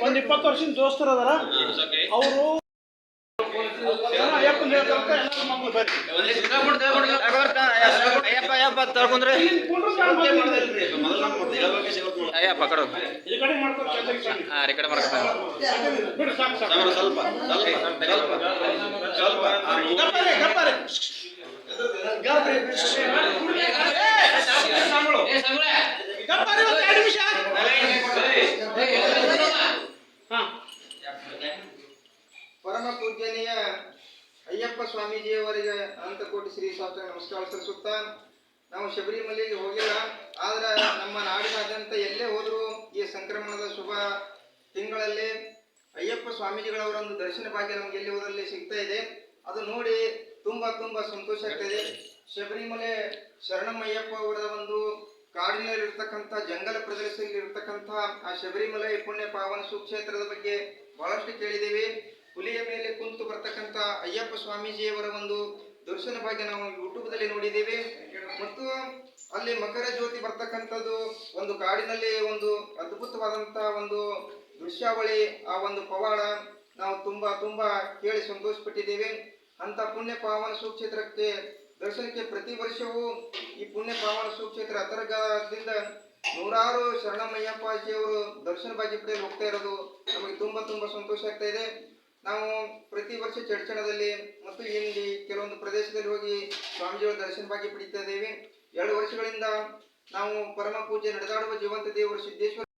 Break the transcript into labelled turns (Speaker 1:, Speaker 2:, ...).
Speaker 1: ಒಂದು 20 ವರ್ಷದ ದೋಸ್ತರು ಅದಾರ ಅವರು
Speaker 2: ಪರಮ ಪೂಜ್ಯನೀಯ ಅಯ್ಯಪ್ಪ ಸ್ವಾಮೀಜಿಯವರಿಗೆ ಅನಂತಕೋಟಿ ಶ್ರೀ ಶಾಸ್ತ್ರ ನಮಸ್ಕಾರ ಸಲ್ಲಿಸುತ್ತಾ, ನಾವು ಶಬರಿಮಲೆಗೆ ಹೋಗಿಲ್ಲ, ಆದ್ರೆ ನಮ್ಮ ನಾಡಿನಾದ್ಯಂತ ಎಲ್ಲೇ ಹೋದರೂ ಈ ಸಂಕ್ರಮಣದ ಶುಭ ತಿಂಗಳಲ್ಲಿ ಅಯ್ಯಪ್ಪ ಸ್ವಾಮೀಜಿಗಳವರೊಂದು ದರ್ಶನ ಭಾಗ್ಯ ನಮ್ಗೆ ಎಲ್ಲಿ ಹೋದಲ್ಲಿ ಸಿಗ್ತಾ ಇದೆ. ಅದು ನೋಡಿ ತುಂಬಾ ಸಂತೋಷ ಆಗ್ತದೆ. ಶಬರಿಮಲೆ ಶರಣಮಯ್ಯಪ್ಪ ಅವರ ಒಂದು ಕಾಡಿನಲ್ಲಿರ್ತಕ್ಕಂಥ ಜಂಗಲ ಪ್ರದೇಶದಲ್ಲಿ ಇರ್ತಕ್ಕಂಥ ಆ ಶಬರಿಮಲೆ ಪುಣ್ಯ ಪಾವನ ಸುಕ್ಷೇತ್ರದ ಬಗ್ಗೆ ಬಹಳಷ್ಟು ಕೇಳಿದ್ದೇವೆ. ಹುಲಿಯ ಮೇಲೆ ಕುಂತು ಬರ್ತಕ್ಕಂಥ ಅಯ್ಯಪ್ಪ ಸ್ವಾಮೀಜಿಯವರ ಒಂದು ದರ್ಶನ ಭಾಗ್ಯ ನಾವು ಯೂಟ್ಯೂಬ್ದಲ್ಲಿ ನೋಡಿದ್ದೇವೆ. ಮತ್ತು ಅಲ್ಲಿ ಮಕರ ಜ್ಯೋತಿ ಬರ್ತಕ್ಕಂಥದ್ದು ಒಂದು ಕಾಡಿನಲ್ಲಿ ಒಂದು ಅದ್ಭುತವಾದಂಥ ಒಂದು ದೃಶ್ಯಾವಳಿ, ಆ ಒಂದು ಪವಾಡ ನಾವು ತುಂಬಾ ಕೇಳಿ ಸಂತೋಷಪಟ್ಟಿದ್ದೇವೆ. ಅಂತ ಪುಣ್ಯ ಪಾವನ ಸುಕ್ಷೇತ್ರಕ್ಕೆ ದರ್ಶನಕ್ಕೆ ಪ್ರತಿ ವರ್ಷವೂ ಈ ಪುಣ್ಯ ಪಾವನ ಸುಕ್ಷೇತ್ರ ಅಂತರ್ಗತದಿಂದ ನೂರಾರು ಶರಣಮಯ್ಯಪ್ಪಾಜಿಯವರು ದರ್ಶನ ಭಾಗ್ಯ ಪಡೆಯಲು ಹೋಗ್ತಾ ಇರೋದು ನಮಗೆ ತುಂಬಾ ಸಂತೋಷ ಆಗ್ತಾ ಇದೆ. ನಾವು ಪ್ರತಿ ವರ್ಷ ಚಡ್ಚಣದಲ್ಲಿ ಮತ್ತು ಇಲ್ಲಿ ಕೆಲವೊಂದು ಪ್ರದೇಶದಲ್ಲಿ ಹೋಗಿ ಸ್ವಾಮೀಜಿಯವರ ದರ್ಶನ ಭಾಗ್ಯ ಪಡಿತಾ ಇದ್ದೇವೆ. 2 ವರ್ಷಗಳಿಂದ ನಾವು ಪರಮ ಪೂಜೆ ನಡೆದಾಡುವ ಜೀವಂತ ದೇವರು ಸಿದ್ದೇಶ್ವರ